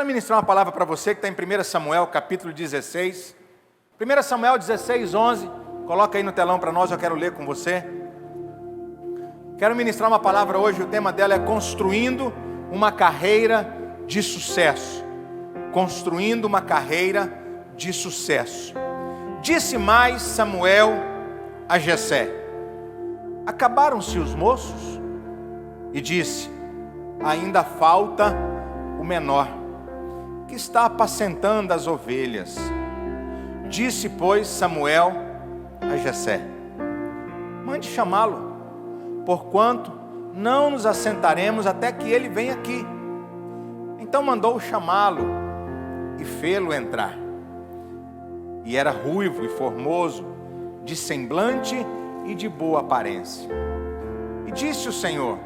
quero ministrar uma palavra para você que está em 1 Samuel, capítulo 16. 1 Samuel 16, 11. Coloca aí no telão para nós, eu quero ler com você. Quero ministrar uma palavra hoje, o tema dela é construindo uma carreira de sucesso. Construindo uma carreira de sucesso. Disse mais Samuel a Jessé: acabaram-se os moços? E disse: ainda falta o menor, que está apacentando as ovelhas. Disse, pois, Samuel a Jessé: mande chamá-lo, porquanto não nos assentaremos até que ele venha aqui. Então mandou chamá-lo e fê-lo entrar. E era ruivo e formoso, de semblante e de boa aparência. E disse o Senhor: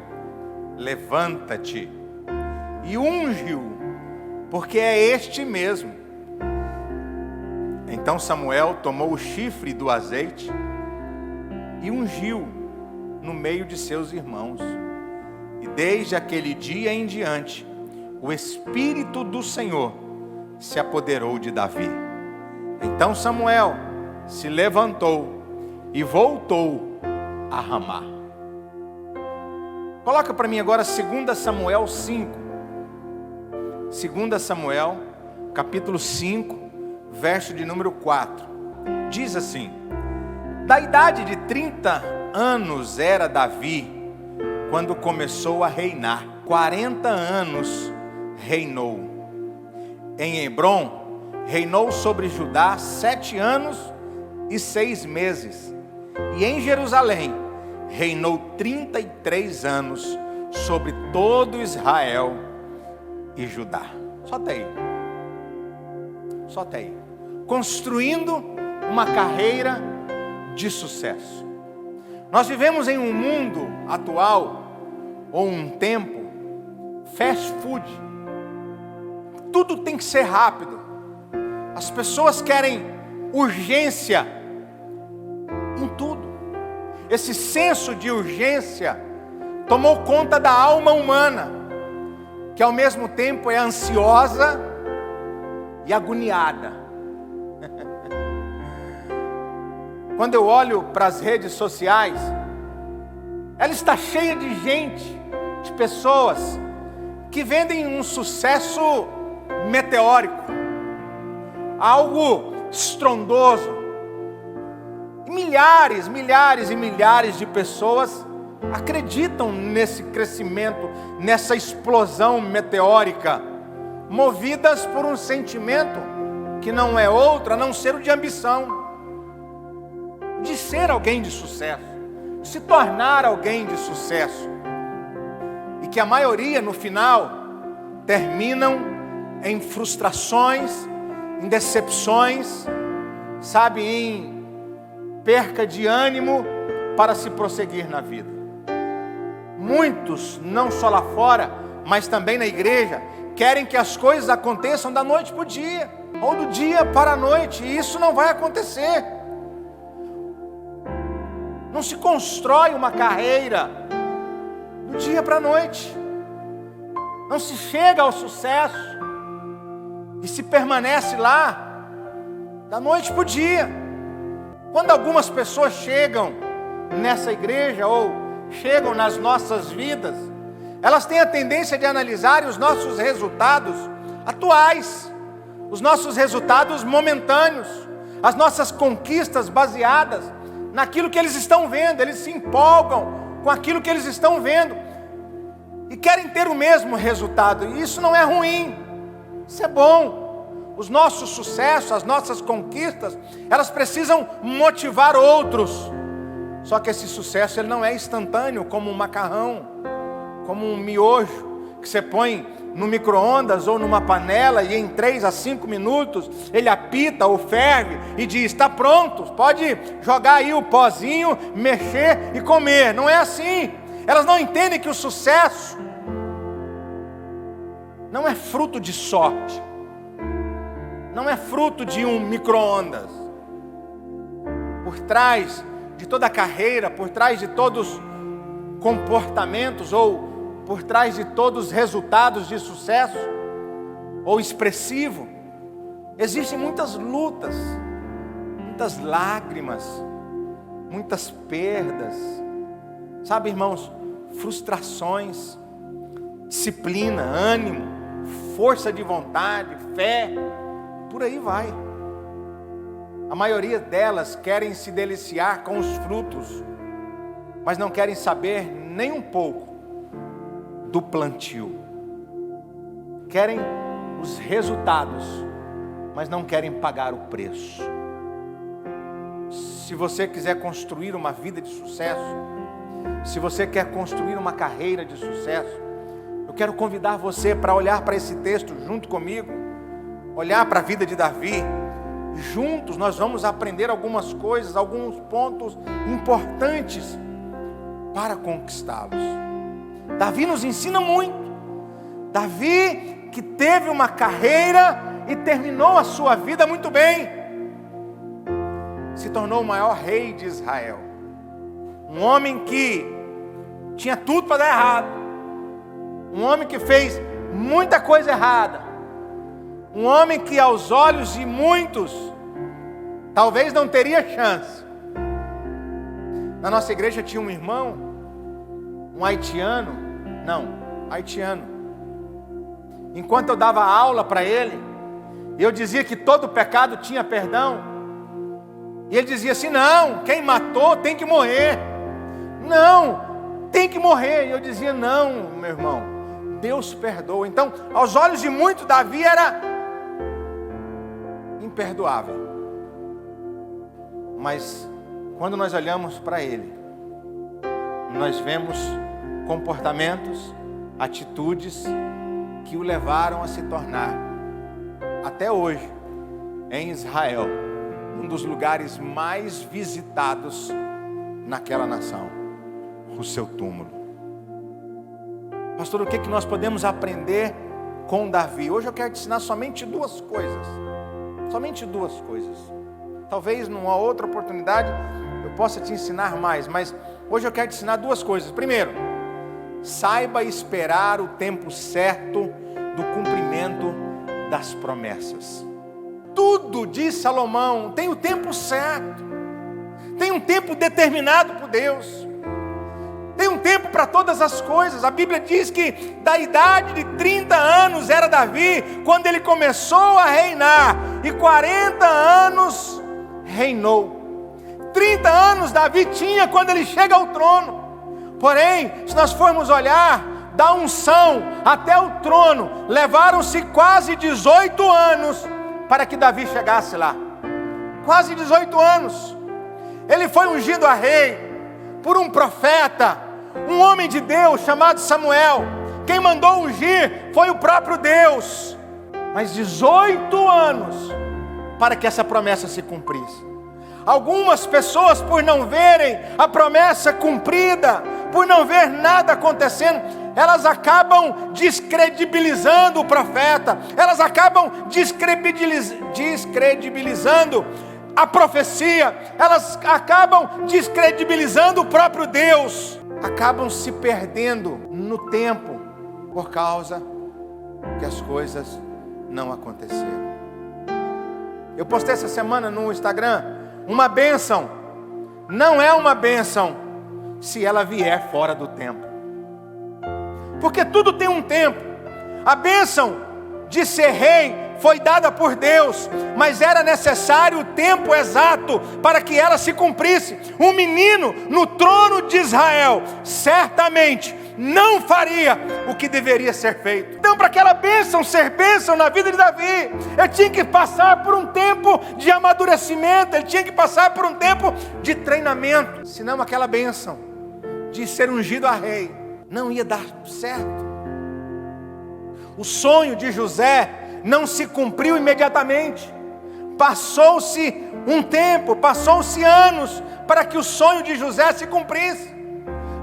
levanta-te e unge-o, porque é este mesmo. Então Samuel tomou o chifre do azeite e ungiu no meio de seus irmãos. E desde aquele dia em diante, o Espírito do Senhor se apoderou de Davi. Então Samuel se levantou e voltou a Ramá. Coloca para mim agora 2 Samuel 5. 2 Samuel, capítulo 5, verso de número 4. Diz assim: da idade de 30 anos era Davi, quando começou a reinar. 40 anos reinou. Em Hebrom, reinou sobre Judá 7 anos e 6 meses. E em Jerusalém, reinou 33 anos sobre todo Israel e Judá. Só até aí. Só até aí. Construindo uma carreira de sucesso. Nós vivemos em um mundo atual, ou um tempo, fast food. Tudo tem que ser rápido. As pessoas querem urgência em tudo. Esse senso de urgência tomou conta da alma humana, que ao mesmo tempo é ansiosa e agoniada. Quando eu olho para as redes sociais, ela está cheia de gente, de pessoas que vendem um sucesso meteórico, algo estrondoso. E milhares e milhares de pessoas acreditam nesse crescimento, nessa explosão meteórica, movidas por um sentimento que não é outro a não ser o de ambição, de ser alguém de sucesso, de se tornar alguém de sucesso, e que a maioria no final terminam em frustrações, em decepções, sabe, em perca de ânimo para se prosseguir na vida. Muitos, não só lá fora, mas também na igreja, querem que as coisas aconteçam da noite para o dia, ou do dia para a noite, e isso não vai acontecer. Não se constrói uma carreira do dia para a noite. Não se chega ao sucesso e se permanece lá da noite para o dia. Quando algumas pessoas chegam nessa igreja ou chegam nas nossas vidas, elas têm a tendência de analisar os nossos resultados atuais, os nossos resultados momentâneos, as nossas conquistas baseadas naquilo que eles estão vendo. Eles se empolgam com aquilo que eles estão vendo e querem ter o mesmo resultado. E isso não é ruim, isso é bom. Os nossos sucessos, as nossas conquistas, elas precisam motivar outros. Só que esse sucesso ele não é instantâneo, como um macarrão, como um miojo que você põe no micro-ondas ou numa panela e em 3 a 5 minutos ele apita ou ferve e diz: está pronto, pode jogar aí o pozinho, mexer e comer. Não é assim. Elas não entendem que o sucesso não é fruto de sorte, não é fruto de um micro-ondas. Por trás de toda a carreira, por trás de todos os comportamentos ou por trás de todos os resultados de sucesso, ou expressivo. Existem muitas lutas, muitas lágrimas, muitas perdas, sabe, irmãos, frustrações, disciplina, ânimo, força de vontade, fé, por aí vai. A maioria delas querem se deliciar com os frutos, mas não querem saber nem um pouco do plantio. Querem os resultados, mas não querem pagar o preço. Se você quiser construir uma vida de sucesso, se você quer construir uma carreira de sucesso, eu quero convidar você para olhar para esse texto junto comigo, olhar para a vida de Davi. Juntos nós vamos aprender algumas coisas, alguns pontos importantes para conquistá-los. Davi nos ensina muito. Davi, que teve uma carreira e terminou a sua vida muito bem, se tornou o maior rei de Israel. Um homem que tinha tudo para dar errado, um homem que fez muita coisa errada, um homem que aos olhos de muitos talvez não teria chance. Na nossa igreja tinha um irmão, um haitiano. Enquanto eu dava aula para ele, eu dizia que todo pecado tinha perdão, e ele dizia assim: não, quem matou tem que morrer, não, tem que morrer. E eu dizia: não, meu irmão, Deus perdoa. Então, aos olhos de muitos, Davi era imperdoável, mas quando nós olhamos para ele, nós vemos comportamentos, atitudes que o levaram a se tornar, até hoje, em Israel, um dos lugares mais visitados naquela nação, o seu túmulo. Pastor, o que nós podemos aprender com Davi? Hoje eu quero te ensinar somente duas coisas. Talvez numa outra oportunidade eu possa te ensinar mais, mas hoje eu quero te ensinar duas coisas. Primeiro, saiba esperar o tempo certo do cumprimento das promessas. Tudo, diz Salomão, tem o tempo certo, tem um tempo determinado por Deus, tem um tempo para todas as coisas. A Bíblia diz que da idade de 30 anos era Davi quando ele começou a reinar, e 40 anos reinou. 30 anos Davi tinha quando ele chega ao trono. Porém, se nós formos olhar, da unção até o trono, levaram-se quase 18 anos para que Davi chegasse lá. Quase 18 anos. Ele foi ungido a rei por um profeta, um homem de Deus chamado Samuel. Quem mandou ungir foi o próprio Deus. Mas 18 anos para que essa promessa se cumprisse. Algumas pessoas, por não verem a promessa cumprida, por não ver nada acontecendo, elas acabam descredibilizando o profeta, elas acabam descredibilizando a profecia, elas acabam descredibilizando o próprio Deus, acabam se perdendo no tempo, por causa que as coisas não aconteceram. Eu postei essa semana no Instagram: uma bênção não é uma bênção se ela vier fora do tempo. Porque tudo tem um tempo. A bênção de ser rei foi dada por Deus, mas era necessário o tempo exato para que ela se cumprisse. Um menino no trono de Israel certamente não faria o que deveria ser feito. Então, para aquela bênção ser bênção na vida de Davi, ele tinha que passar por um tempo de amadurecimento, ele tinha que passar por um tempo de treinamento, senão aquela bênção de ser ungido a rei não ia dar certo. O sonho de José não se cumpriu imediatamente. Passou-se um tempo, passou-se anos para que o sonho de José se cumprisse.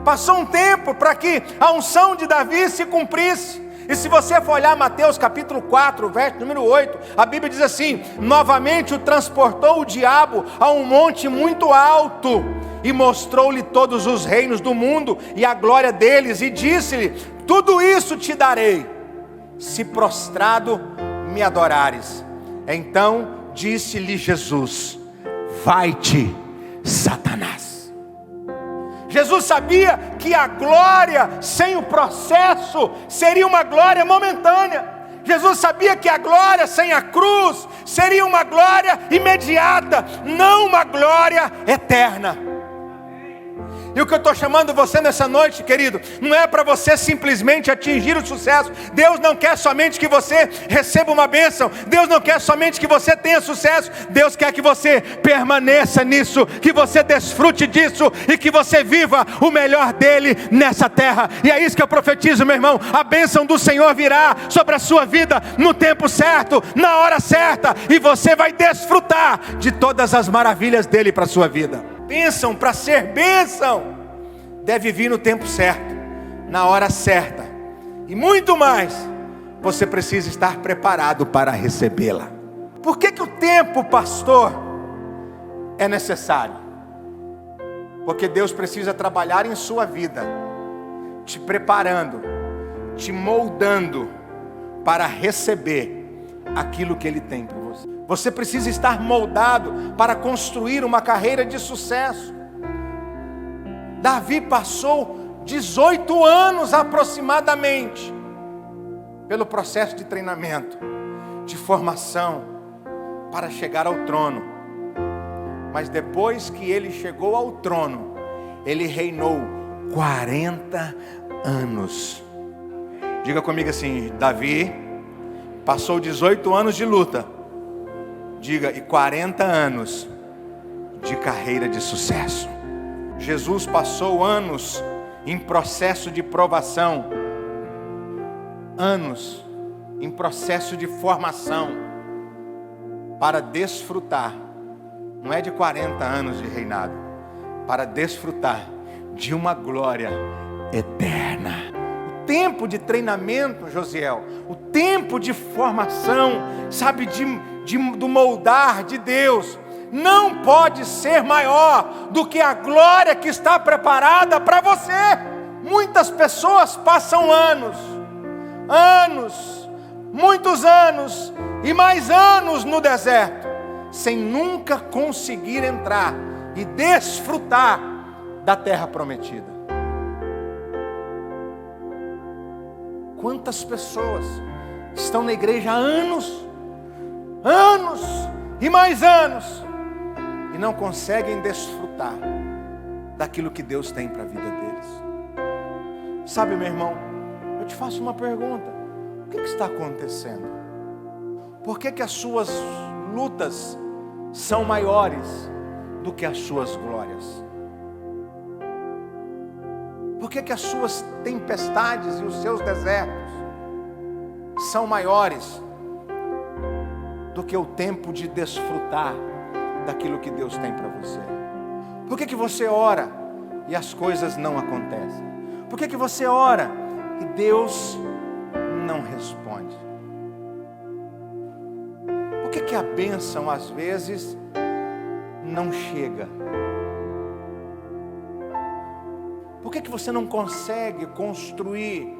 Passou um tempo para que a unção de Davi se cumprisse. E se você for olhar Mateus capítulo 4, verso número 8, a Bíblia diz assim: novamente o transportou o diabo a um monte muito alto, e mostrou-lhe todos os reinos do mundo e a glória deles, e disse-lhe: tudo isso te darei, se prostrado me adorares. Então disse-lhe Jesus: vai-te, Satanás. Jesus sabia que a glória sem o processo seria uma glória momentânea. Jesus sabia que a glória sem a cruz seria uma glória imediata, não uma glória eterna. E o que eu estou chamando você nessa noite, querido, não é para você simplesmente atingir o sucesso. Deus não quer somente que você receba uma bênção. Deus não quer somente que você tenha sucesso. Deus quer que você permaneça nisso, que você desfrute disso e que você viva o melhor dele nessa terra. E é isso que eu profetizo, meu irmão. A bênção do Senhor virá sobre a sua vida no tempo certo, na hora certa, e você vai desfrutar de todas as maravilhas dele para a sua vida. Bênção, para ser bênção, deve vir no tempo certo, na hora certa, e muito mais, você precisa estar preparado para recebê-la. Por que o tempo, pastor, é necessário? Porque Deus precisa trabalhar em sua vida, te preparando, te moldando para receber aquilo que Ele tem para você. Você precisa estar moldado para construir uma carreira de sucesso. Davi passou 18 anos aproximadamente pelo processo de treinamento, de formação, para chegar ao trono. Mas depois que ele chegou ao trono, ele reinou 40 anos. Diga comigo assim: Davi passou 18 anos de luta. Diga, e 40 anos de carreira de sucesso. Jesus passou anos em processo de provação, anos em processo de formação, para desfrutar, não é de 40 anos de reinado, para desfrutar de uma glória eterna. O tempo de treinamento, Josiel, o tempo de formação, sabe, do moldar de Deus, não pode ser maior do que a glória que está preparada para você. Muitas pessoas passam anos, muitos anos e mais anos no deserto, sem nunca conseguir entrar e desfrutar da terra prometida. Quantas pessoas estão na igreja há anos e mais anos, e não conseguem desfrutar daquilo que Deus tem para a vida deles. Sabe, meu irmão, eu te faço uma pergunta: o que está acontecendo? Por que as suas lutas são maiores do que as suas glórias? Por que as suas tempestades e os seus desertos são maiores do que o tempo de desfrutar daquilo que Deus tem para você? Por que você ora e as coisas não acontecem? Por que você ora e Deus não responde? Por que a bênção às vezes não chega? Por que você não consegue construir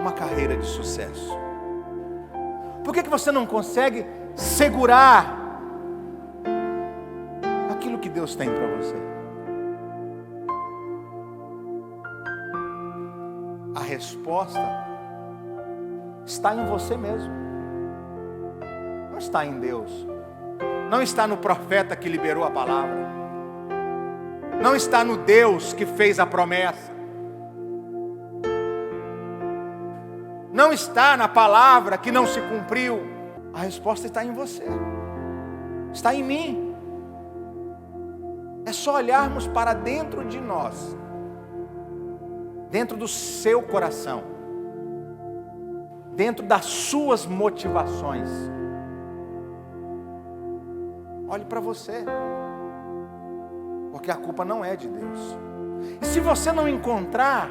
uma carreira de sucesso? Por que você não consegue segurar aquilo que Deus tem para você? A resposta está em você mesmo. Não está em Deus. Não está no profeta que liberou a palavra. Não está no Deus que fez a promessa. Não está na palavra que não se cumpriu. A resposta está em você. Está em mim. É só olharmos para dentro de nós, dentro do seu coração, dentro das suas motivações. Olhe para você, porque a culpa não é de Deus. E se você não encontrar,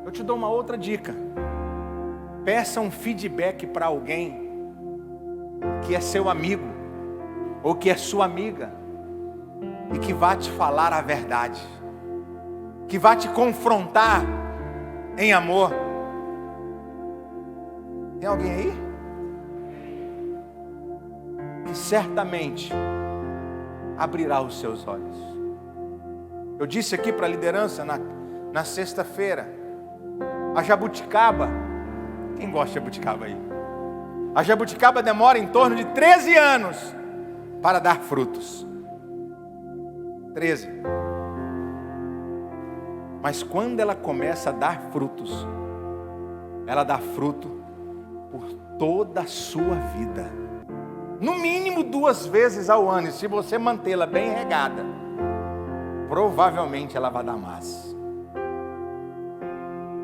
eu te dou uma outra dica: peça um feedback para alguém que é seu amigo ou que é sua amiga e que vai te falar a verdade, que vai te confrontar em amor. Tem alguém aí? Que certamente abrirá os seus olhos. Eu disse aqui para a liderança na sexta-feira, a jabuticaba, quem gosta de jabuticaba aí? A jabuticaba demora em torno de 13 anos para dar frutos. 13. Mas quando ela começa a dar frutos, ela dá fruto por toda a sua vida. No mínimo 2 vezes ao ano. E se você mantê-la bem regada, provavelmente ela vai dar mais.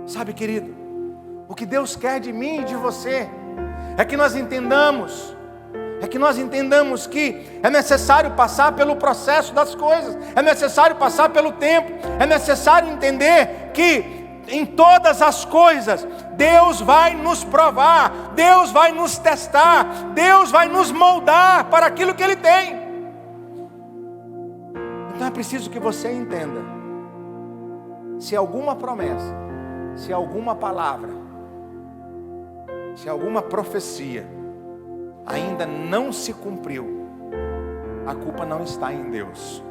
Sabe, querido, o que Deus quer de mim e de você é que nós entendamos que é necessário passar pelo processo das coisas, é necessário passar pelo tempo, é necessário entender que em todas as coisas Deus vai nos provar, Deus vai nos testar, Deus vai nos moldar para aquilo que Ele tem. Então é preciso que você entenda, se alguma promessa, se alguma palavra, se alguma profecia ainda não se cumpriu, a culpa não está em Deus,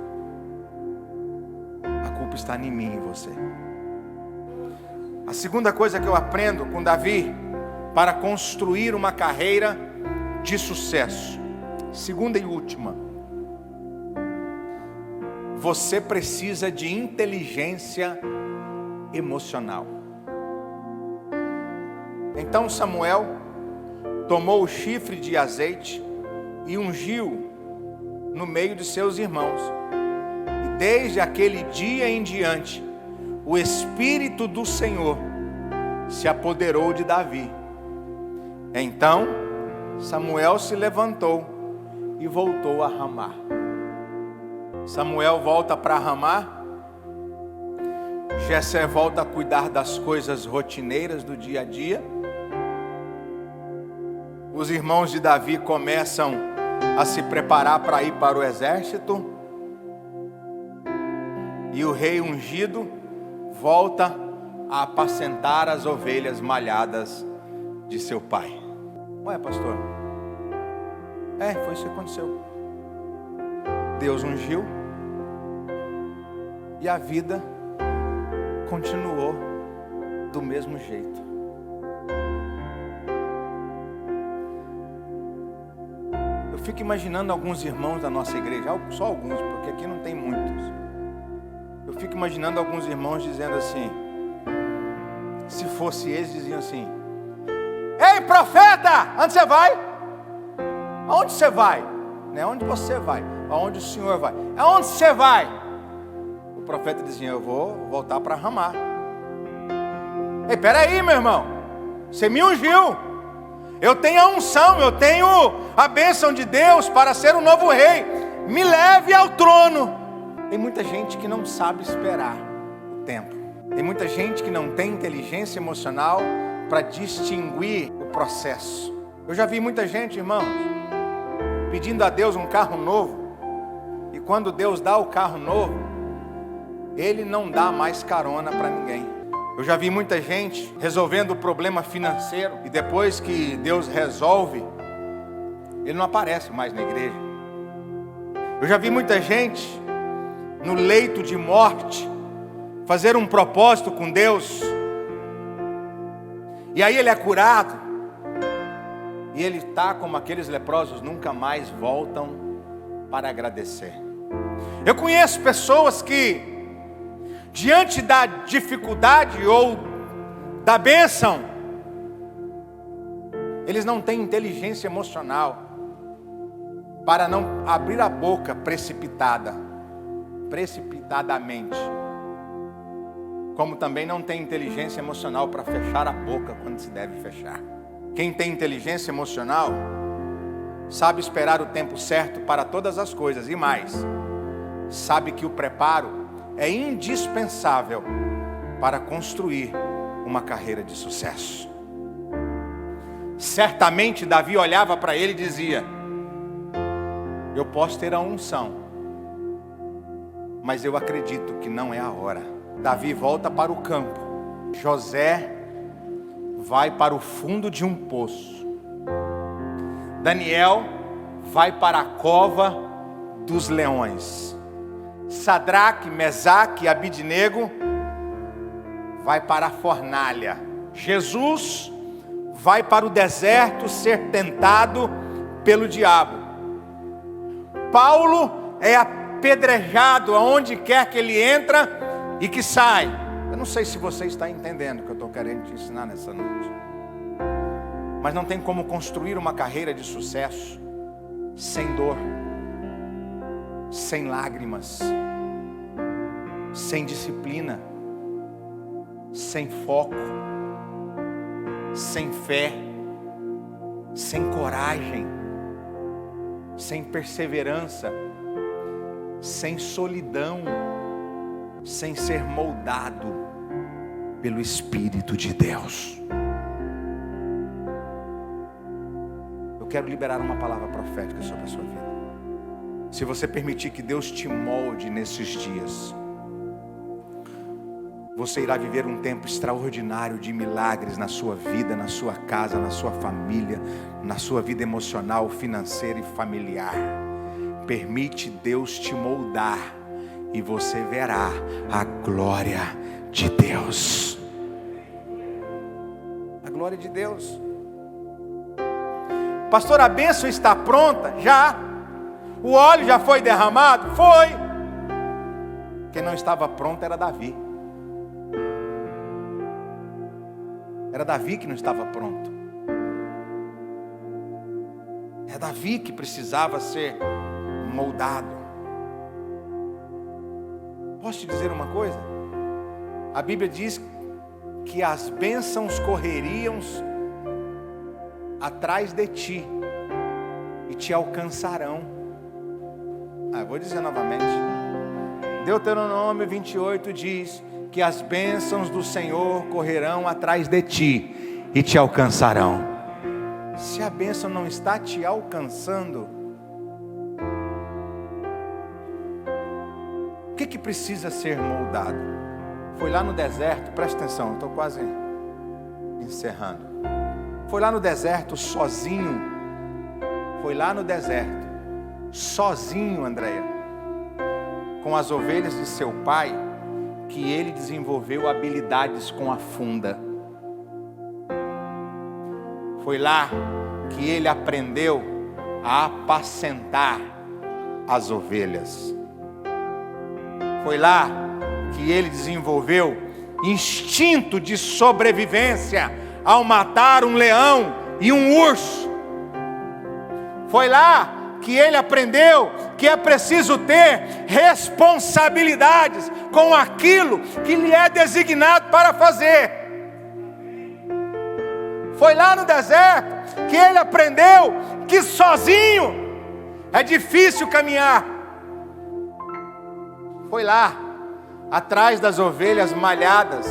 a culpa está em mim e em você. A segunda coisa que eu aprendo com Davi para construir uma carreira de sucesso, segunda e última, você precisa de inteligência emocional. Então Samuel tomou o chifre de azeite e ungiu no meio de seus irmãos. E desde aquele dia em diante, o Espírito do Senhor se apoderou de Davi. Então Samuel se levantou e voltou a Ramá. Samuel volta para Ramá. Jessé volta a cuidar das coisas rotineiras do dia a dia. Os irmãos de Davi começam a se preparar para ir para o exército. E o rei ungido volta a apacentar as ovelhas malhadas de seu pai. Ué, pastor? Foi isso que aconteceu. Deus ungiu e a vida continuou do mesmo jeito. Eu fico imaginando alguns irmãos da nossa igreja, só alguns, porque aqui não tem muitos. Eu fico imaginando alguns irmãos dizendo assim, se fosse eles, diziam assim: ei, profeta, onde você vai? Aonde você vai? Não é onde você vai, aonde o Senhor vai. Aonde você vai? O profeta dizia: eu vou voltar para Ramá. Ei, peraí, meu irmão, você me ungiu. Eu tenho a unção, eu tenho a bênção de Deus para ser o novo rei. Me leve ao trono. Tem muita gente que não sabe esperar o tempo. Tem muita gente que não tem inteligência emocional para distinguir o processo. Eu já vi muita gente, irmãos, pedindo a Deus um carro novo. E quando Deus dá o carro novo, Ele não dá mais carona para ninguém. Eu já vi muita gente resolvendo o problema financeiro e depois que Deus resolve, ele não aparece mais na igreja. Eu já vi muita gente no leito de morte fazer um propósito com Deus e aí ele é curado e ele está como aqueles leprosos, nunca mais voltam para agradecer. Eu conheço pessoas que diante da dificuldade ou da bênção, eles não têm inteligência emocional para não abrir a boca precipitadamente, como também não tem inteligência emocional para fechar a boca quando se deve fechar. Quem tem inteligência emocional sabe esperar o tempo certo para todas as coisas e mais, sabe que o preparo é indispensável para construir uma carreira de sucesso. Certamente Davi olhava para ele e dizia: eu posso ter a unção, mas eu acredito que não é a hora. Davi volta para o campo. José vai para o fundo de um poço. Daniel vai para a cova dos leões. Sadraque, Mesaque e Abidnego vai para a fornalha. Jesus vai para o deserto ser tentado pelo diabo. Paulo é apedrejado aonde quer que ele entra e que sai. Eu não sei se você está entendendo o que eu estou querendo te ensinar nessa noite. Mas não tem como construir uma carreira de sucesso sem dor, sem lágrimas, sem disciplina, sem foco, sem fé, sem coragem, sem perseverança, sem solidão, sem ser moldado pelo Espírito de Deus. Eu quero liberar uma palavra profética sobre a sua vida. Se você permitir que Deus te molde nesses dias, você irá viver um tempo extraordinário de milagres na sua vida, na sua casa, na sua família, na sua vida emocional, financeira e familiar. Permite Deus te moldar e você verá a glória de Deus. A glória de Deus. Pastor, a bênção está pronta? Já. O óleo já foi derramado? Foi. Quem não estava pronto era Davi. Era Davi que não estava pronto. É Davi que precisava ser moldado. Posso te dizer uma coisa? A Bíblia diz que as bênçãos correriam atrás de ti e te alcançarão. Vou dizer novamente. Deuteronômio 28 diz que as bênçãos do Senhor correrão atrás de ti e te alcançarão. Se a bênção não está te alcançando, o que precisa ser moldado? Foi lá no deserto, presta atenção, eu estou quase encerrando. Foi lá no deserto sozinho. Foi lá no deserto sozinho, Andréia, com as ovelhas de seu pai, que ele desenvolveu habilidades com a funda. Foi lá que ele aprendeu a apacentar as ovelhas. Foi lá que ele desenvolveu instinto de sobrevivência ao matar um leão e um urso. Foi lá que ele aprendeu que é preciso ter responsabilidades com aquilo que lhe é designado para fazer. Foi lá no deserto que ele aprendeu que sozinho é difícil caminhar. Foi lá, atrás das ovelhas malhadas,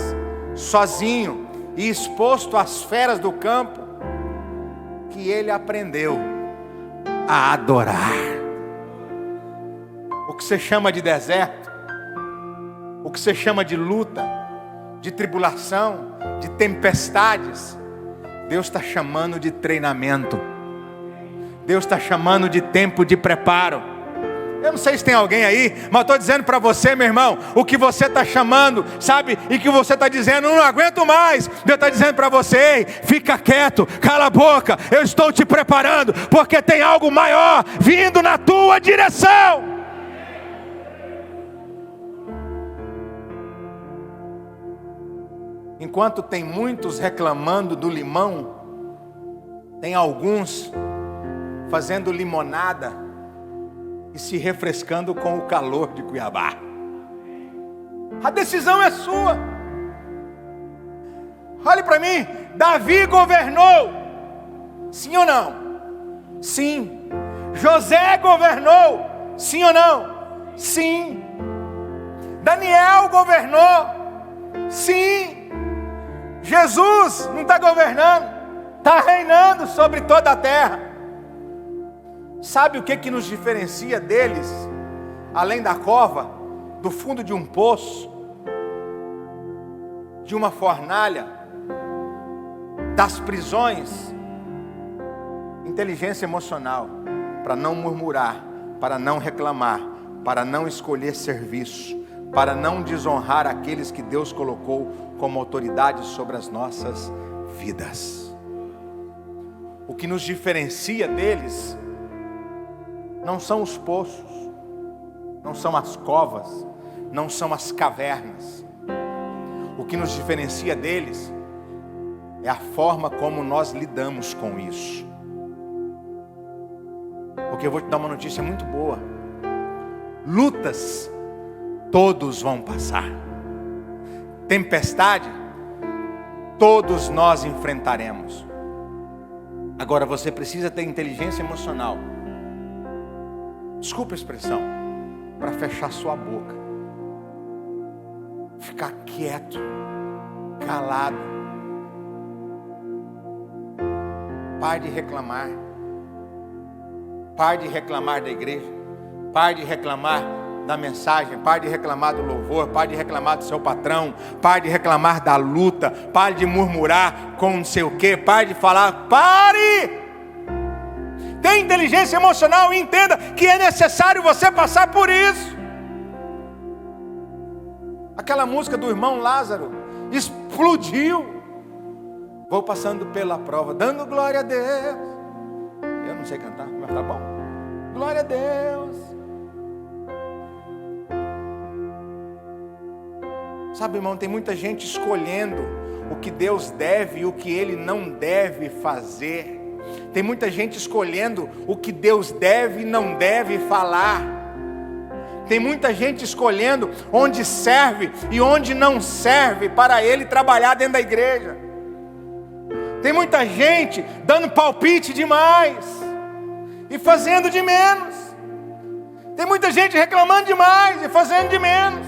sozinho e exposto às feras do campo, que ele aprendeu a adorar. O que você chama de deserto, o que você chama de luta, de tribulação, de tempestades, Deus está chamando de treinamento. Deus está chamando de tempo de preparo. Eu não sei se tem alguém aí, mas estou dizendo para você, meu irmão, o que você está chamando, sabe, e que você está dizendo, não aguento mais. Deus está dizendo para você, ei, fica quieto, cala a boca, eu estou te preparando, porque tem algo maior vindo na tua direção. Enquanto tem muitos reclamando do limão, tem alguns fazendo limonada e se refrescando com o calor de Cuiabá. A decisão é sua. Olhe para mim, Davi governou, sim ou não? Sim. José governou, sim ou não? Sim. Daniel governou, sim. Jesus não está governando, está reinando sobre toda a terra. Sabe o que nos diferencia deles? Além da cova, do fundo de um poço, de uma fornalha, das prisões, inteligência emocional, para não murmurar, para não reclamar, para não escolher serviço, para não desonrar aqueles que Deus colocou como autoridade sobre as nossas vidas. O que nos diferencia deles não são os poços, não são as covas, não são as cavernas. O que nos diferencia deles é a forma como nós lidamos com isso. Porque eu vou te dar uma notícia muito boa. Lutas, todos vão passar. Tempestade, todos nós enfrentaremos. Agora você precisa ter inteligência emocional, desculpa a expressão, para fechar sua boca, ficar quieto, calado. Pare de reclamar. Pare de reclamar da igreja. Pare de reclamar da mensagem. Pare de reclamar do louvor. Pare de reclamar do seu patrão. Pare de reclamar da luta. Pare de murmurar com não sei o que. Pare de falar. Pare! Tenha inteligência emocional e entenda que é necessário você passar por isso. Aquela música do irmão Lázaro explodiu. Vou passando pela prova, dando glória a Deus. Eu não sei cantar, mas tá bom. Glória a Deus. Sabe, irmão, tem muita gente escolhendo o que Deus deve e o que Ele não deve fazer. Tem muita gente escolhendo o que Deus deve e não deve falar. Tem muita gente escolhendo onde serve e onde não serve para Ele trabalhar dentro da igreja. Tem muita gente dando palpite demais e fazendo de menos. Tem muita gente reclamando demais e fazendo de menos.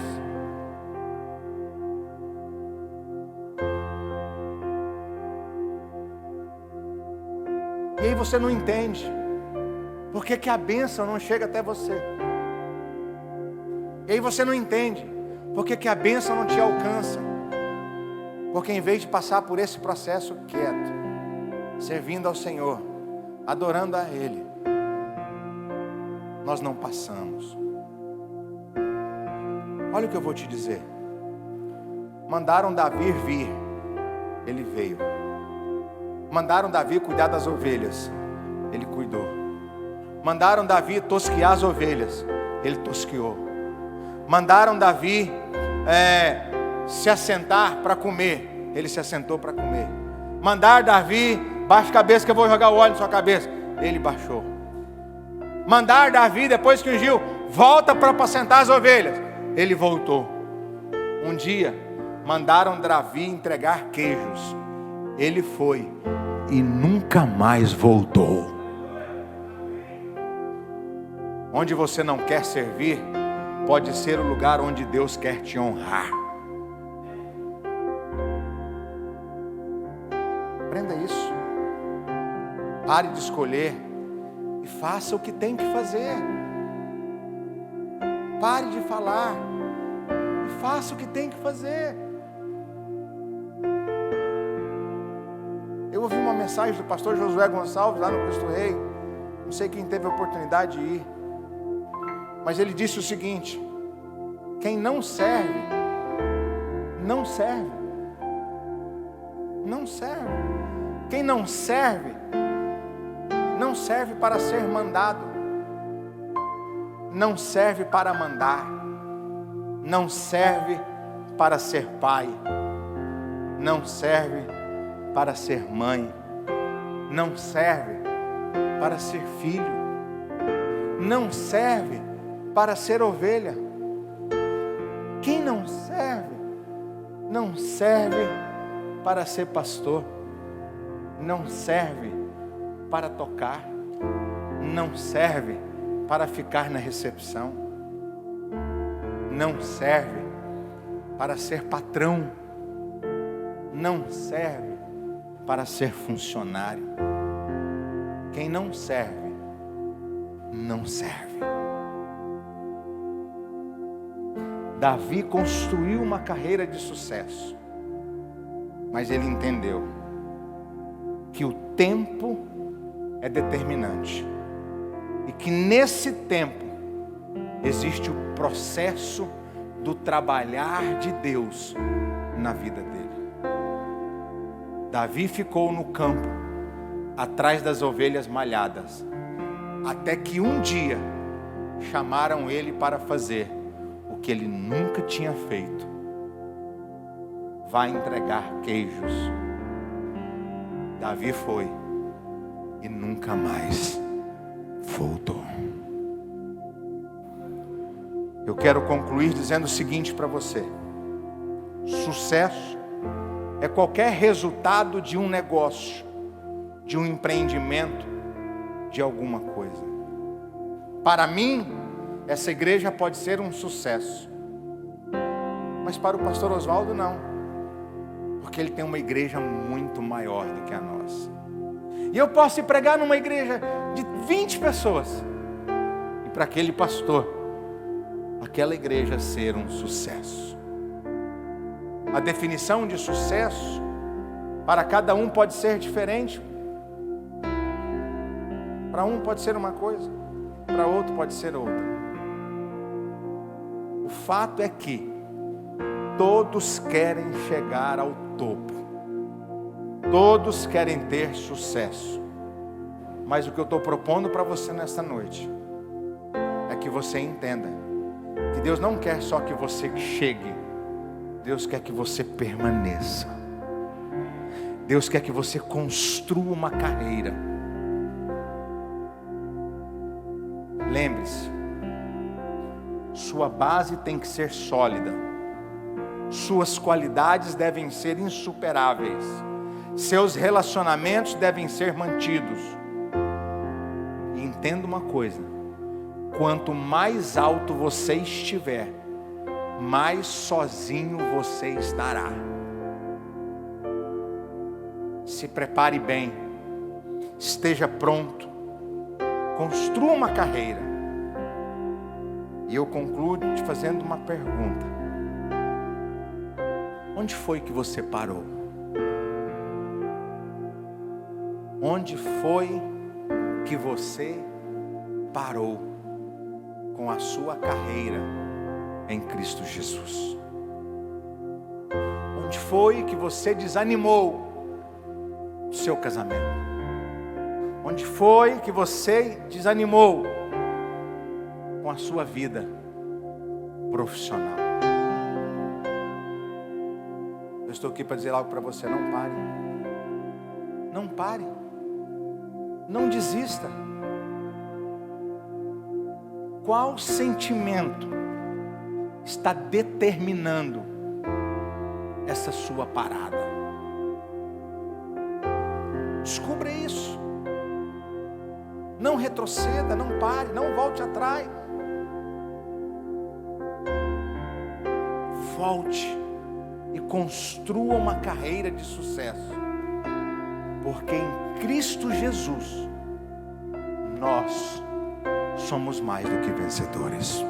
E aí você não entende por que a bênção não chega até você. E aí você não entende por que a bênção não te alcança. Porque em vez de passar por esse processo quieto, servindo ao Senhor, adorando a Ele, nós não passamos. Olha o que eu vou te dizer. Mandaram Davi vir, ele veio. Mandaram Davi cuidar das ovelhas, ele cuidou. Mandaram Davi tosquiar as ovelhas, ele tosquiou. Mandaram Davi se assentar para comer, ele se assentou para comer. Mandar Davi, baixa a cabeça que eu vou jogar o óleo na sua cabeça, ele baixou. Mandar Davi, depois que ungiu, volta para apacentar as ovelhas, ele voltou. Um dia mandaram Davi entregar queijos, ele foi e nunca mais voltou. Onde você não quer servir, pode ser o lugar onde Deus quer te honrar. Aprenda isso. Pare de escolher e faça o que tem que fazer. Pare de falar e faça o que tem que fazer. Eu ouvi uma mensagem do pastor Josué Gonçalves lá no Cristo Rei. Não sei quem teve a oportunidade de ir, mas ele disse o seguinte: quem não serve, não serve. Não serve. Quem não serve, não serve para ser mandado. Não serve para mandar. Não serve para ser pai. Não serve para ser mãe. Não serve para ser filho. Não serve para ser ovelha. Quem não serve, não serve para ser pastor. Não serve para tocar. Não serve para ficar na recepção. Não serve para ser patrão. Não serve para ser funcionário. Quem não serve, não serve. Davi construiu uma carreira de sucesso, mas ele entendeu que o tempo é determinante e que nesse tempo existe o processo do trabalhar de Deus na vida dele. Davi ficou no campo, atrás das ovelhas malhadas, até que um dia chamaram ele para fazer o que ele nunca tinha feito: vai entregar queijos. Davi foi e nunca mais voltou. Eu quero concluir dizendo o seguinte para você: sucesso é qualquer resultado de um negócio, de um empreendimento, de alguma coisa. Para mim, essa igreja pode ser um sucesso, mas para o pastor Oswaldo não, porque ele tem uma igreja muito maior do que a nossa. E eu posso ir pregar numa igreja de 20 pessoas, e para aquele pastor, aquela igreja ser um sucesso. A definição de sucesso para cada um pode ser diferente. Para um pode ser uma coisa, para outro pode ser outra. O fato é que todos querem chegar ao topo, todos querem ter sucesso. Mas o que eu estou propondo para você nesta noite é que você entenda que Deus não quer só que você chegue, Deus quer que você permaneça. Deus quer que você construa uma carreira. Lembre-se, sua base tem que ser sólida, suas qualidades devem ser insuperáveis, seus relacionamentos devem ser mantidos. E entenda uma coisa: quanto mais alto você estiver, mais sozinho você estará. Se prepare bem, esteja pronto, construa uma carreira. E eu concluo te fazendo uma pergunta: onde foi que você parou? Onde foi que você parou com a sua carreira em Cristo Jesus? Onde foi que você desanimou o seu casamento? Onde foi que você desanimou com a sua vida profissional? Eu estou aqui para dizer algo para você: não pare. Não pare. Não desista. Qual sentimento está determinando essa sua parada? Descubra isso. Não retroceda, não pare, não volte atrás. Volte e construa uma carreira de sucesso, porque em Cristo Jesus nós somos mais do que vencedores.